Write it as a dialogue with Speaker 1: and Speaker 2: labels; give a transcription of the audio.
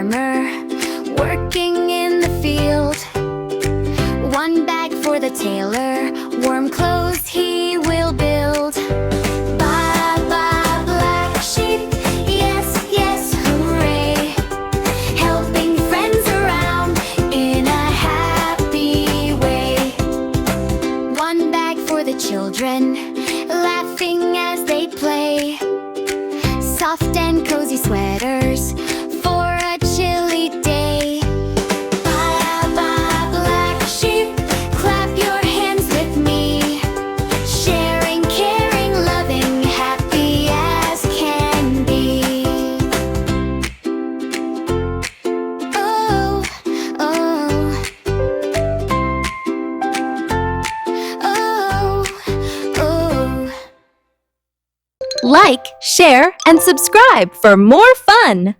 Speaker 1: farmer working in the field. One bag for the tailor, warm clothes he will build. Baa, baa, black sheep, yes, yes, hooray. Helping friends around in a happy way. One bag for the children, laughing as they play. Soft and cozy sweaters for a chilly day. Baa, baa, black sheep, clap your hands with me. Sharing, caring, loving, happy as can be. Oh, oh. Oh, oh.
Speaker 2: Like, share, and subscribe for more fun!